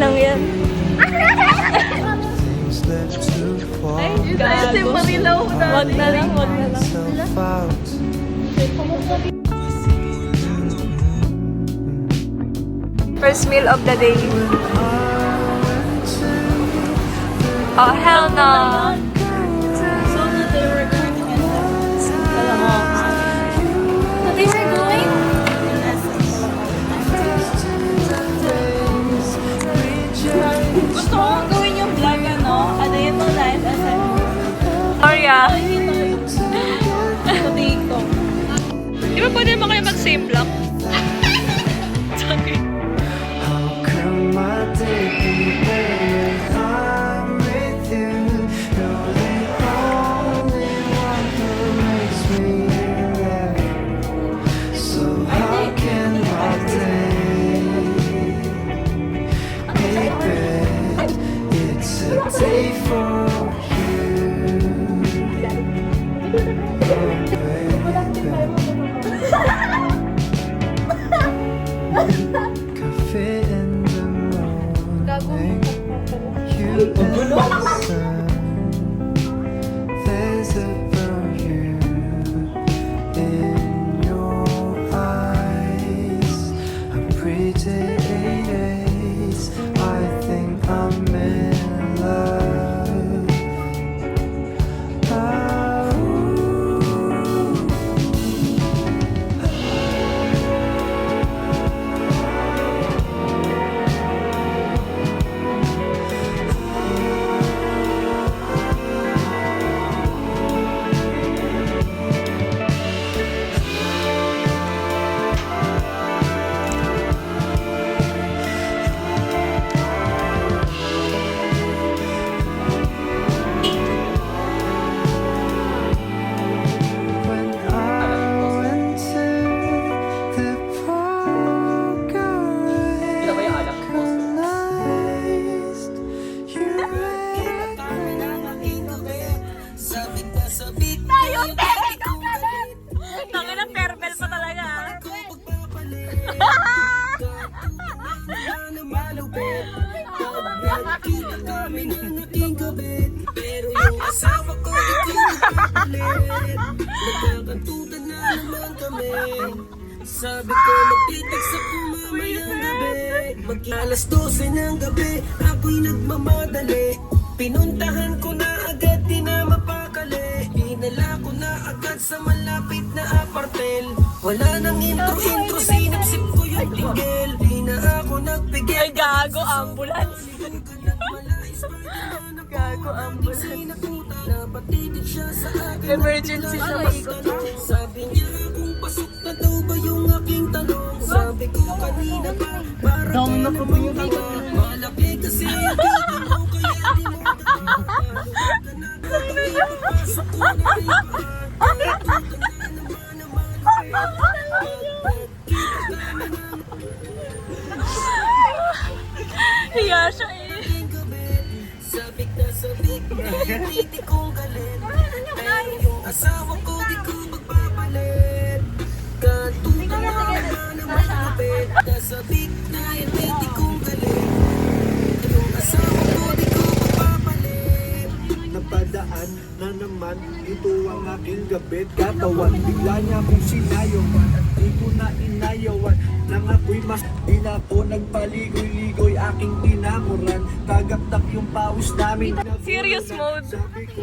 Ninang yan. Ay, Kasi Marilaw na. wag na lang, wag na lang. First meal of the day. Oh, hell no. So that they were going to Alam mo. So they were going? Gusto ko gawin yung vlog, ano? Ano yun ng live SM? Arya. Today ko. Di ba pwede mo kayo mag-same block? Sorry. Tangin na perbel pa talaga. Pero yung asawa ko nagkakantutan na naman kami. Sabi ko magtitig sa mamayang gabi. Mag-alas 12 ng gabi, ako'y nagmamadali. Pinuntahan ko na agad, di na mapakali. Dinala ko na agad sa malapit na apartel. Wala nang intro-intro, sinipsip ko yung tigil. Di na ako nagpigil. Ay, gago, ambulance. Gago, ambulance. Napatitig siya sa akin. Emergency siya, maikot. Sabi niya kung pasok na daw ba yung aking tanong. Sabi ko kanina pa, para ka na bumitawa. Malaki kasi yung baby mo, kaya di mo pasok ko na rin. Hiya siya eh. Sabik na sabik na hindi kong galit. Pero yung asawa ko di ko magpapalit. Katuto na malupit. Nasabik na hindi kong galit. Yung asawa ko di ko magpapalit. Napadaan na naman, ito ang aking gabit. Katawan, bigla niya akong sinayawan at di ko na inayawan. Nang ako'y mas di na ako nagpaligoy-ligoy aking tinamuran. Tagaktak yung pawis namin. Serious mode. Sabi ko,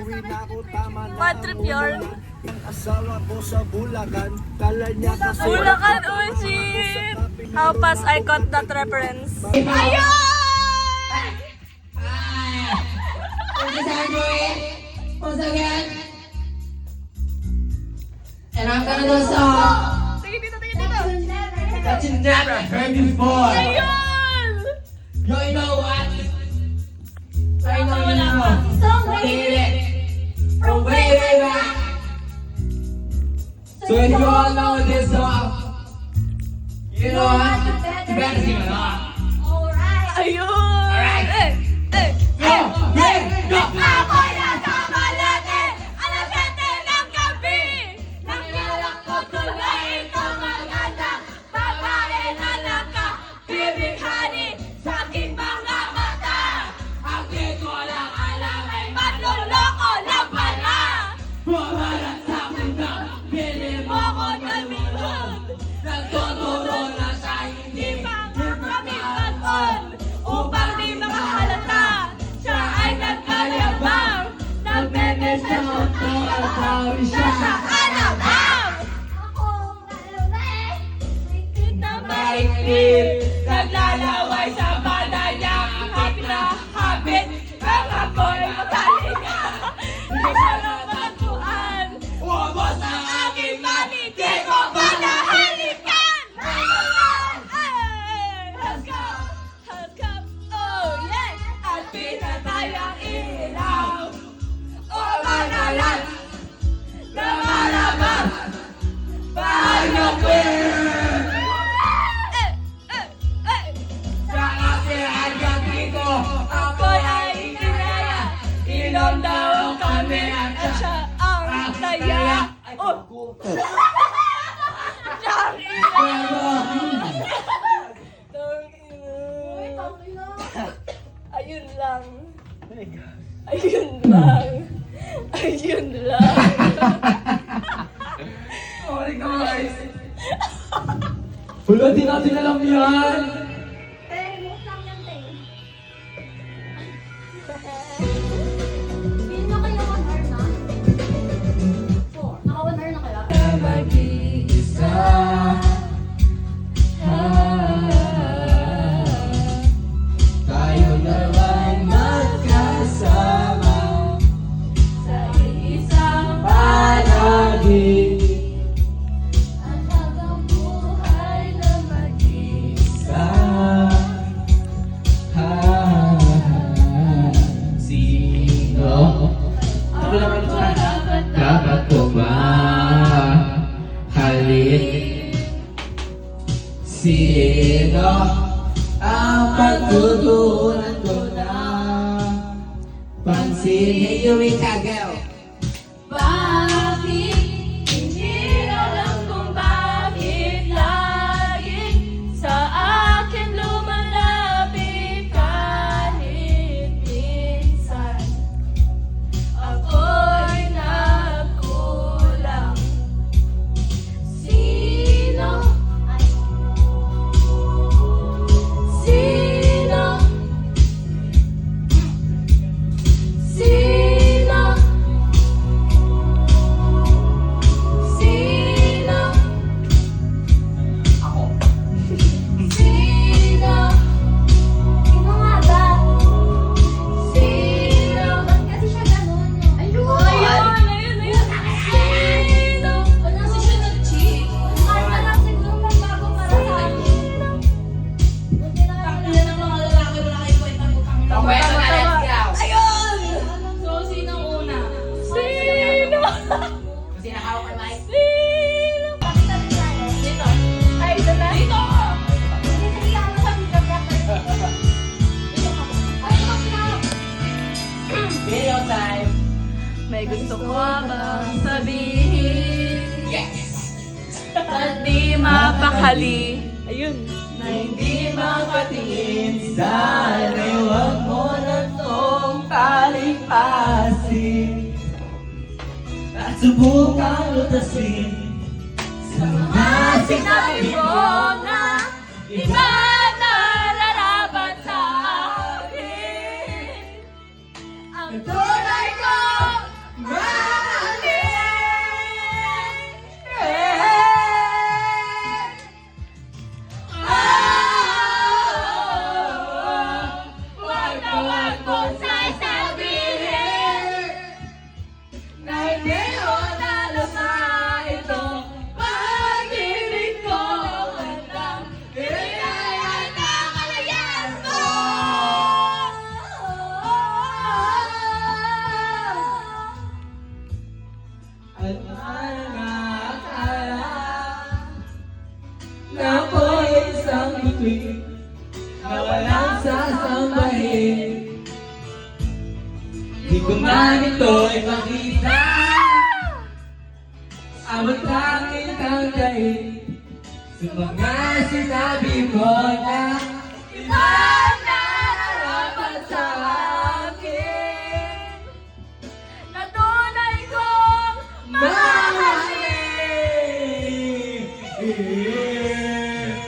uwi na ako, tama na Bad trip yarn. ang asawa ko sa Bulacan. Kala niya kasi Bulacan, oh shit! How fast I caught that reference. Once again. And I'm gonna do a song that you never heard before. Yo, you know what? I know you know. Feel it from way, way back. So if you all know this song, you know what? You better sing along. Ayun! Alright. Go, yeah, go. Ako'y nasa Malate, alas 7 ng gabi. Nakilala ko tuloy itong magandang babae na nakabibighani sa aking bahay. ko. Ayun lang. Ayun lang. Ayun lang. Sorry guys. Wala, di natin alam yan. Feel nyo kayo 1 hour na? 4. Naka 1 hour na kaya? Mag-iisa. Tayo dalawa'y magkasama Sa isang palagi. Ang habang buhay na Sa sino? Ano naman ito? Dapat ko ba halin? Sino ang pagtutunan ko na pansin? Hey, you will kagaw. Bakit hindi alam kung bakit lagi sa akin lumalapit kahit minsan ako'y nagkulang. Sino? Sino? Sino? Sino? Ako. Sino? Sino nga ba? Sino? Ba't kasi siya ganun? Ayun! Ayun! Sino? Wala kasi siya nag-cheat. Wala lang siguro magbago para sa akin. Buti na lang. Yan ang mga lalaki, wala kayo kwenta butang. Pwede na, let's go. Ayun! So, sino una? Sino? Kasi nakahawak kay Mike. Sino? Pakita rin tayo. Dito. Ay, ito na. Dito! Hindi kasi ako sa video record. Ay, bakit? Video time. May gusto ko bang sabihin? Yes! At di mapakali. Ayun. Na hindi makatingin, sana'y huwag mo na tong palipasin at subukang lutasin sa mga Sinabi mo na iba nararapat sa akin. Ang tunay ko mahalin. Huwag na huwag mong sasabihin na hindi mo nalasang ito. Pag-ibig ko hanggang ibigay na kalayaan mo. at akala na ako'y isang ikwik na walang sasambahin. Di ko man ito'y makita ang matanging tanggain sa mga sinabi mo na Iba nararapat sa akin na tunay kong mahalin. Everyone!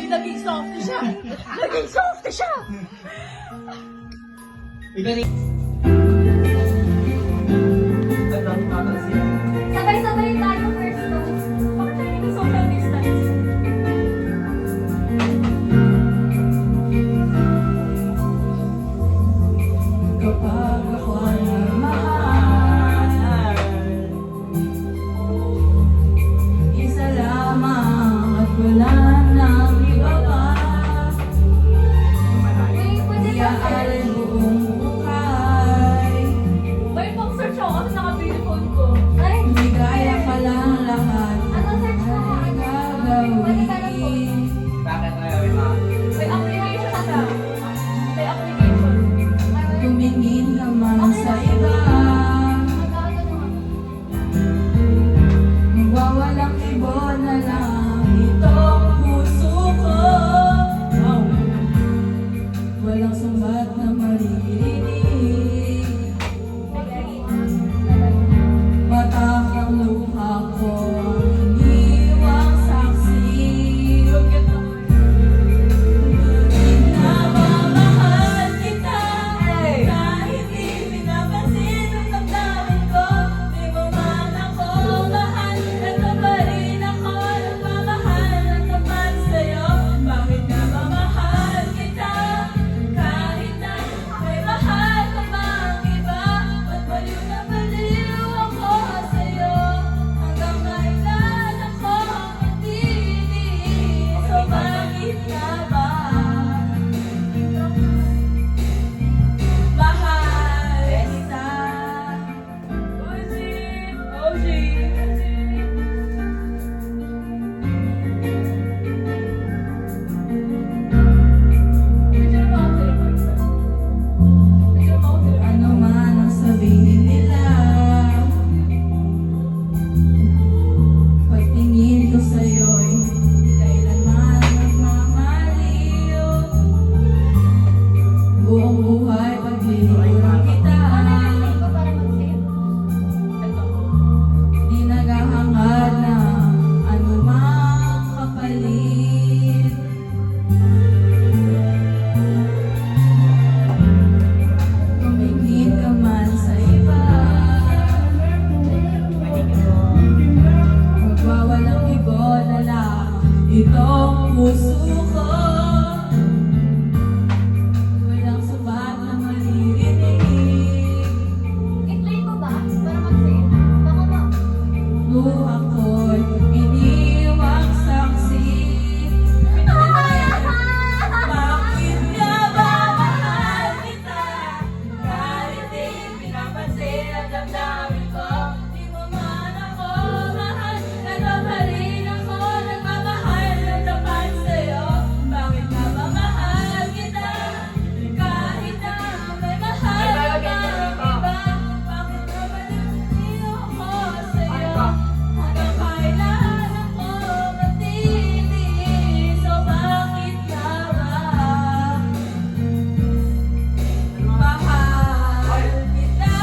naging softy siya. Naging softy siya. Sabay-sabay tayo first no. Bakit tayo naging social distance? Kapag ako ay mahal, isa lamang at wala nang iba pa. Iaalay buong buhay, May pang-search ako kasi naka-video phone ko. Ay! ligaya ka lang lahat Ano search mo? ay gagawin. Bakit ayaw mo? May application ata. May application. Tumingin ka man sa iba, magwawalang ibon na lang itong puso ko. Walang sumbat na maririnig, matakang luha ko ang iniwang saksi. Namamahal kita, kahit di pinapansin ang damdamin ko. Di mo man ako mahal, ito pa rin ako nagmamahal ng tapat sa'yo. Bakit ka ba mahal kita, kahit na may mahal ka bang iba? Ba't baliw na baliw ako sa'yo? Hanggang kailan ako matitiis? So bakit ka ba mahal kita? Ano man ang sabihin nila, pagtingin ko sa'yo'y kailanman nagmamaliw. Buong buhay paglilingkuran kita, di naghahangad na anumang kapalit. Tumingin ka man sa iba, magwawalang ibon na lang itong puso ko. Walang sabat na maririnig, I-play ko ba? Para mag-save? Baka ba? luha ko'y iniwang saksi. Bakit nga ba mahal kita, kahit di pinapansin ang damdamin ko? Di mo man ako mahal, ito pa rin ako nagmamahal ng tapat sa'yo. Bakit nga ba mahal kita, kahit na may mahal ka bang iba? Bakit nga ba nandito ako sa'yo? Hanggang kailan ako matitiis? O bakit nga ba mahal kita?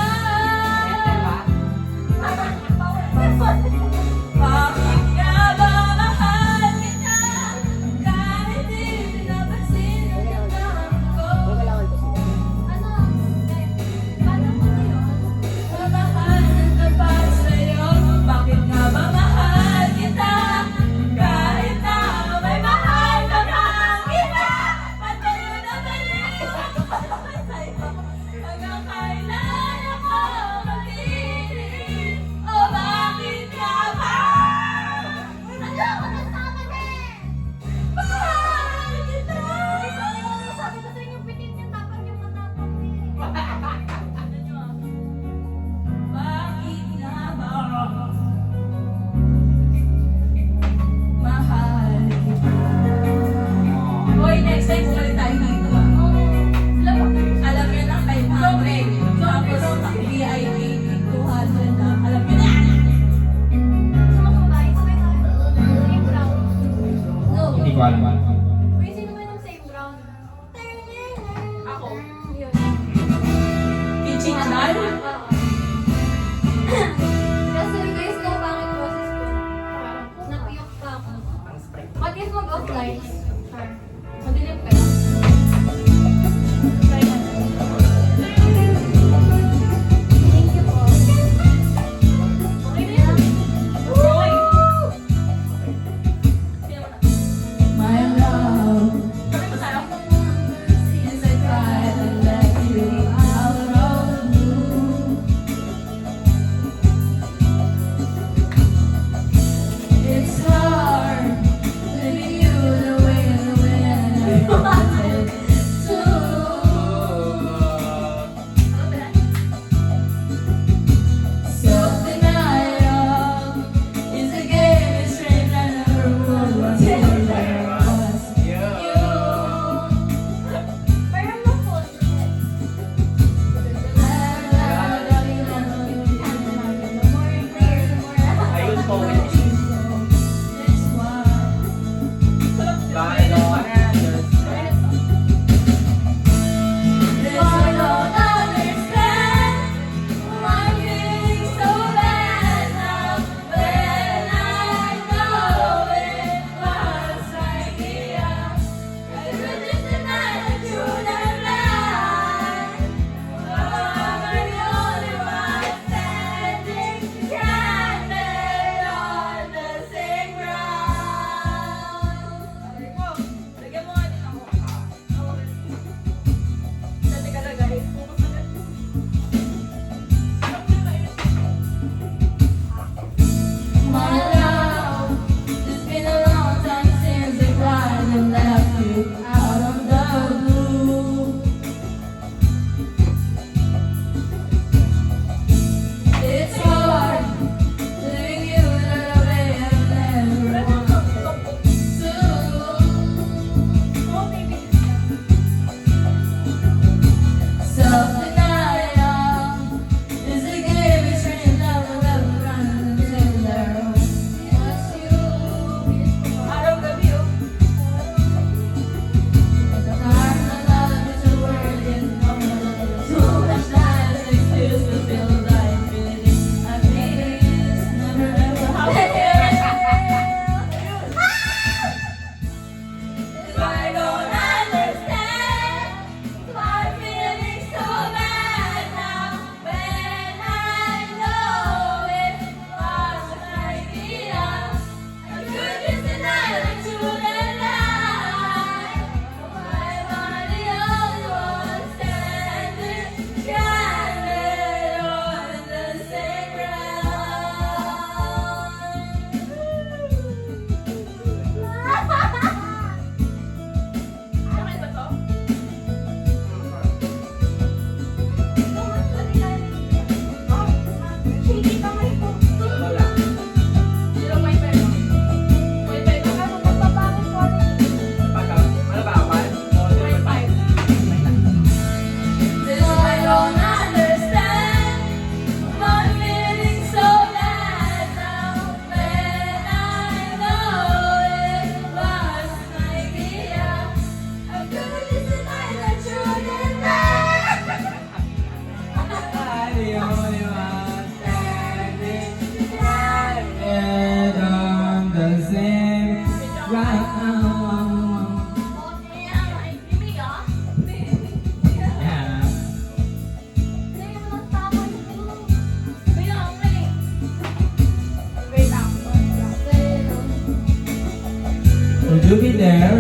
you be there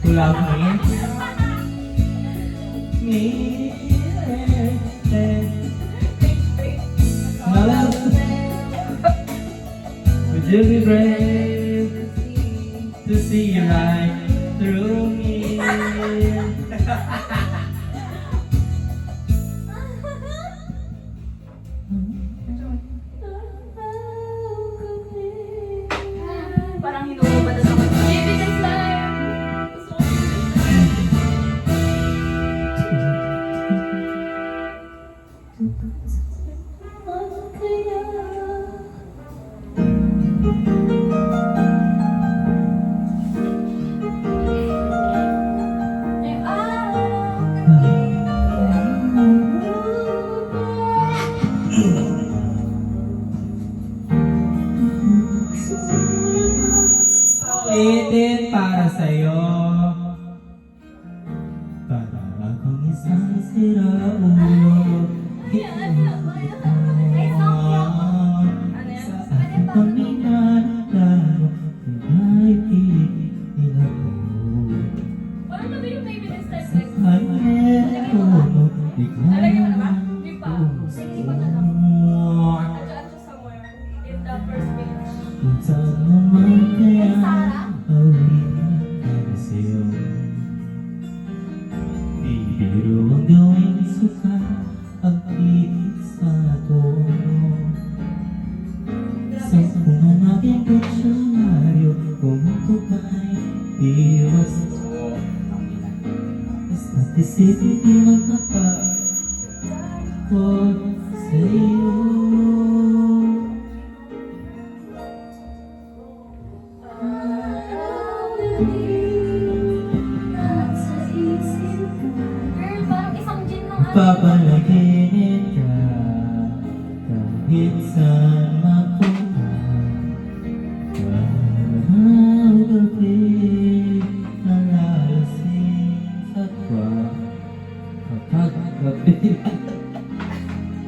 to love me? Me? Love. Would you be brave to see right through me? Parang hinuhubad na ako. Baby, this time. Gusto ko Ulitin para sa'yo. Para akong isang siraulo. Sa aking paminanalo, iba'y nila po. Parang gabi yung baby this time. Kanyero mo, Nalagyan mo na ba? Hindi pa. puso. Sige, pa na lang. Andiyan somewhere. In the first page. Kung saan mo man kaya Sarah? awin para sa'yo. Bibiro ang gawing suka ang titig sa tono. Sa unang aking diksyonaryo, kung ito ba'y iwas ko. Basta't isipin di magkapag ko sa'yo. Girl, parang isang gin ng ano. Papalaginin ka kahit saan mapunta. Araw-gabi nalalasing sa tuwa. Kapag gabi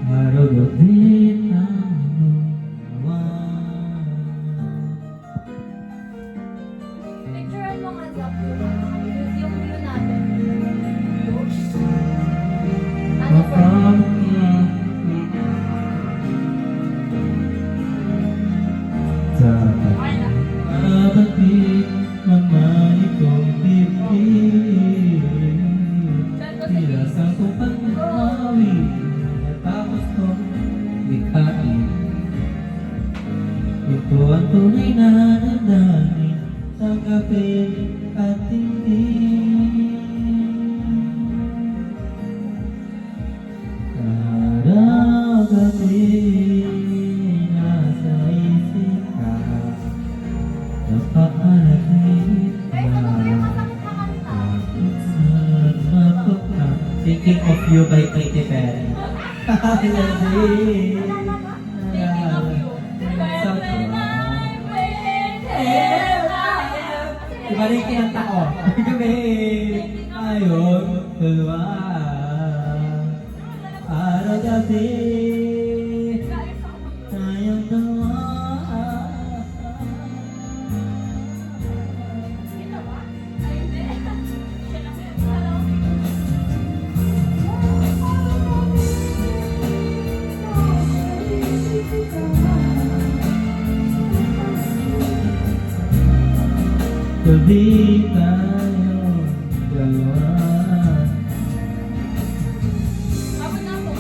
araw-gabi nanunawa. Picturean mo nga sa yung view natin. Ano po? Okay na. Abagit naman itong bibig. Pilasan ko pag-awi natapos kong likhain. Ito ang tunay na damdamin sa kapil at hindi. Araw-gabi nasa isip ka. Napakalaking Guys, ano ba yung masakit na kanta? Thinking of You by Katy Perry. Thinking of you. Diba rin kinanta ko? Gabi ayun, dalawa. Araw-gabi tayong dalawa. Gabi tayong dalawa. Abot na ako.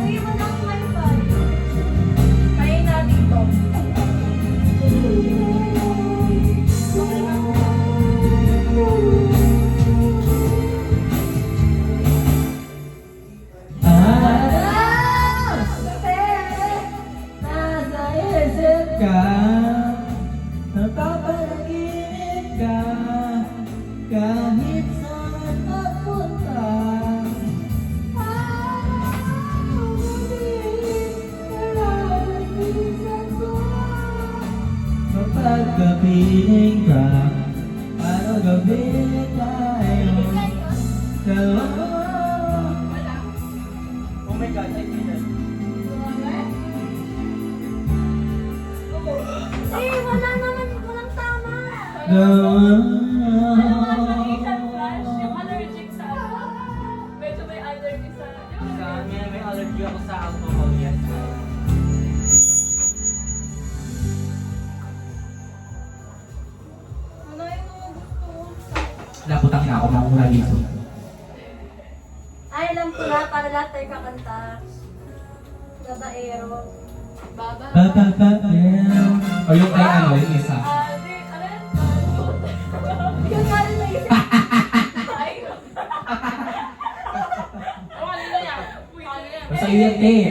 Uy, wala akong wifi. Kaya na dito. Nasa isip ka, napapanaginip ka, kahit saan mapunta. Kapag kapiling ka, araw-gabi tayo dalawa. Oh my God, check me out. Eh, wala Ethan Flash, yung allergic sa medyo may allergy sa... May allergy ako sa alcohol, yes. Ano yung mga gusto ko? Naputang na ako ng una dito. Ay, alam ko na, para lahat tayo kakanta. Babaero. Baba. O yung kay ano, yung isa. Di, ano yun? Yung nga rin naisip. Ay. Oh, kanina yan. Kanina yan. Basta yun eh.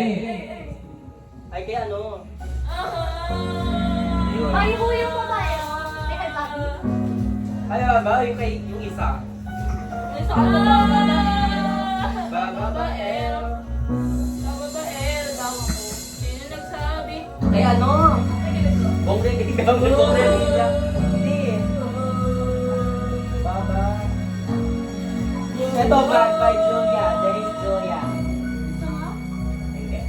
Ay, kaya ano? Ay, yung babaero. Ay, kay Bobby. Ay, ba? Yung isa. May sa ano ba? Babaero. Babaero daw ako. Sino nagsabi? Ay, ano? Ay, ganito. Bong rin, hindi ka bong rin. Hindi. Baba. Ito, Black by Julia. There is Julia. Gusto mo? Hindi.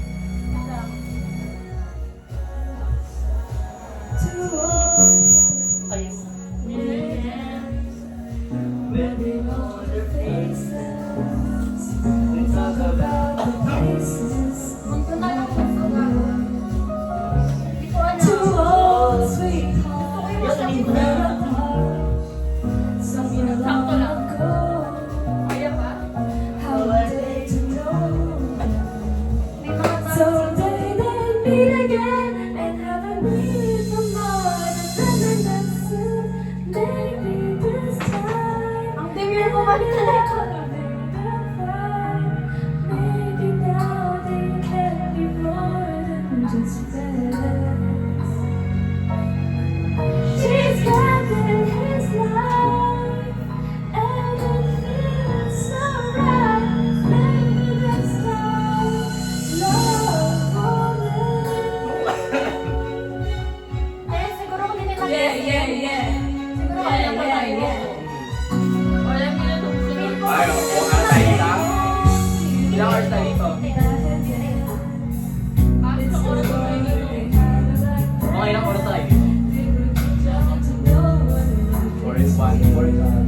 Ito. Ayun. Munto na lang kung ano. Hindi ko alam. Sakto lang. Kaya ba? May mga tanong. Ang demure mo man talaga. She's gathered his life, and it feels so right. Maybe this time, love will Eh, siguro kung hindi nila Yeah. Siguro kung hindi nila Alam niyo na itong sunod. Ay, kung tayo lang. Ilang hours na dito? Bakit sa oras ko kayo dito? Mga ilang oras tayo dito? 4 is 1. 4 is 1.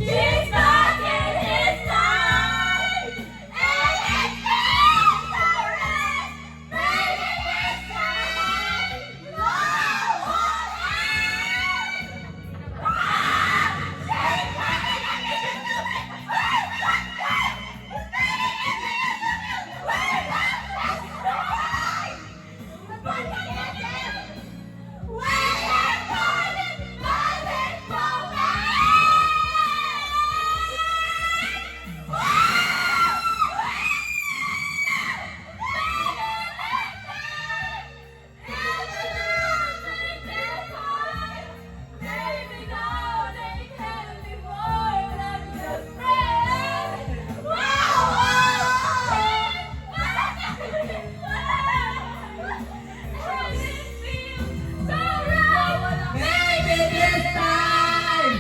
She's back in his life, and it feels so right. Maybe this time, love will Maybe now they can be more than just friends. And it feels so right. Maybe this time.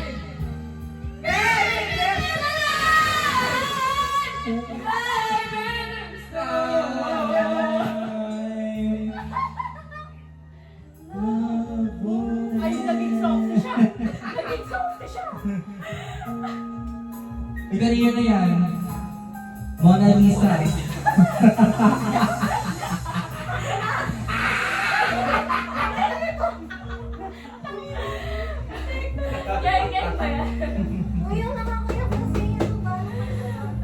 Maybe this time. Maybe this Ay, naging soft na siya. Naging soft na siya. May kanina na yan. Mona Lisa. Gang pa yan. Uy, yung nakakayak kasi yung malungkot.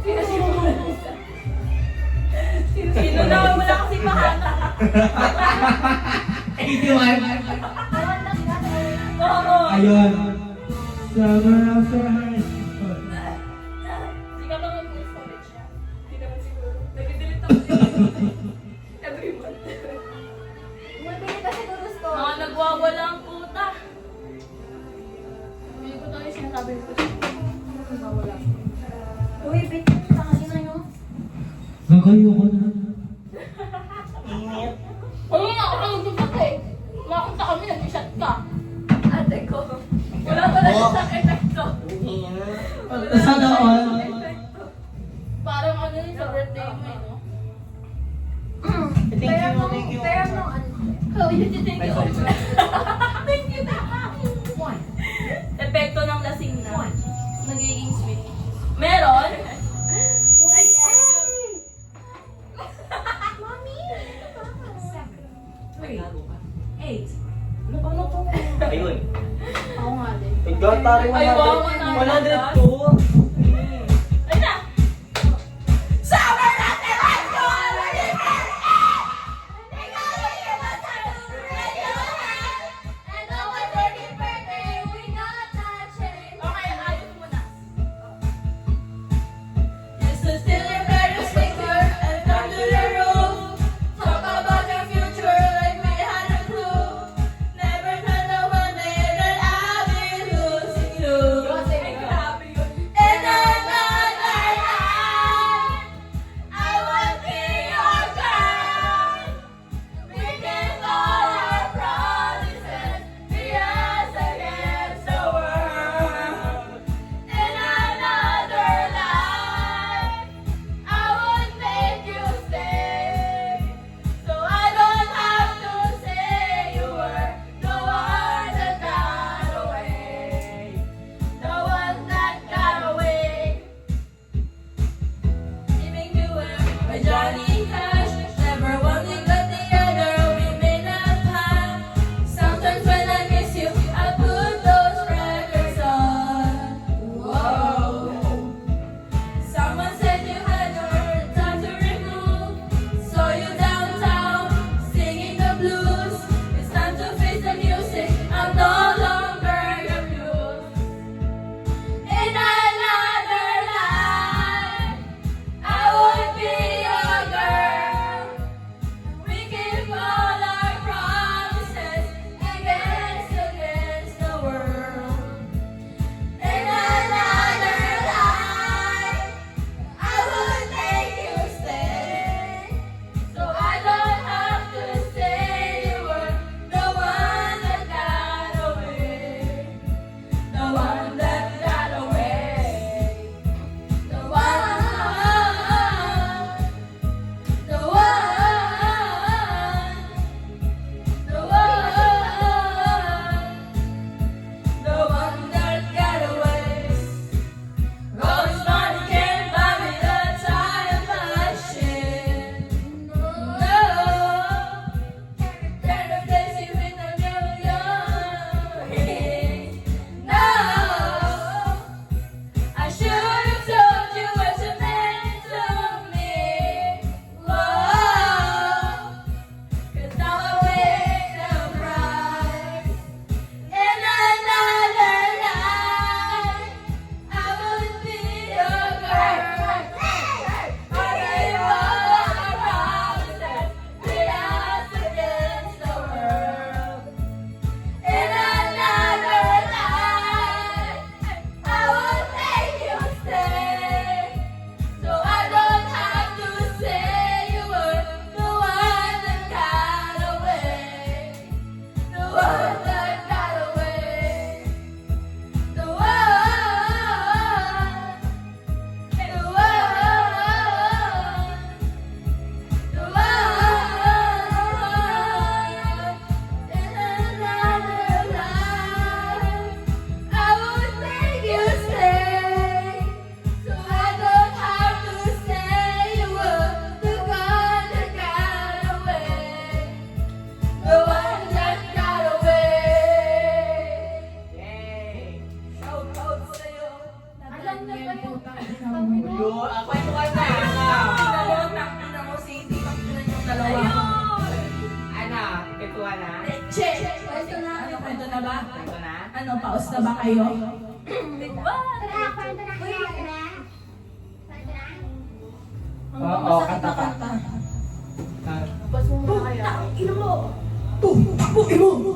Sino si Mona Lisa? Sino na? Wala kasi pahanap. 81. Ewan lang yan. Oo. Ayun. Summer after high school. Hindi ka naman full storage niya. Hindi naman siguro. Nag-delete ako. sinasabi ko siya. Wala. Uy, bitin sa kanina nyo. Gagayo ko na. Ano nga ako nagsipat eh. Makakita kami, nag-shot ka. Ate ko. Wala talaga siyang epekto. Sana all. Parang ano yun sa birthday mo eh, no? Pero nung ano. Oh, yun yung thank you. Thank you. Epekto ng lasing na. Nagiging sweet. Meron? Uy, ay! Mami! 8. Ano po? Ayun. Ako nga din. Naglatari Ay, wow, 100. 102. Ayun na! Summer natin! Let's go! And on my 30th birthday, we got that chain. Okay, ayos muna. Used to steal your parents' liquor and come to the room. Talk about your future like we had a clue. Never thought that one day that I'll be losing you. In another life, I will be your girl. Breaking all our promises, be us against the world. In another life, I would make you stay, so I don't have to say you were the one that got away, the one that got away. Leaving you were a Johnny Cash, never one thing but the other we may not have. Sometimes when I miss you, I put those records on. Whoa. Someone said you had your time to remove. Saw you downtown, singing the blues. It's time to face the music. I'm no longer your muse. In another life, I would be your girl. We keep all our promises against the world. In another life, I would make you stay, so I don't have to say you were the one that got away, the one that got away, the one, the one that got away. Rose money can't buy me the time machine. No, can't replace you with a million. No, I should have told you what you meant to me. Whoa, 'cause now I pay the price. In another life, I would be your girl. I gave all our promises, be us against the world. In another life, I would make you stay, so I don't have to say you were the one that got away, the one that got away, the one, the one. In another life, I would make you stay, so I don't have to say you were the one that got away, the one that got away. Yay! Shout out sa'yo. Alam na ba yung Yo, kwento ka na. Takina mo si Tita Pinan yung dalawa. Ana, kwentuhan na. Check! Kwento na. Ano, Kwento na ba? Kwento na. Ano, paus na ba kayo? Tara, kwento na kayo. Oo, kanta ka. Pas mo muna kayo. Ina mo! Ina mo!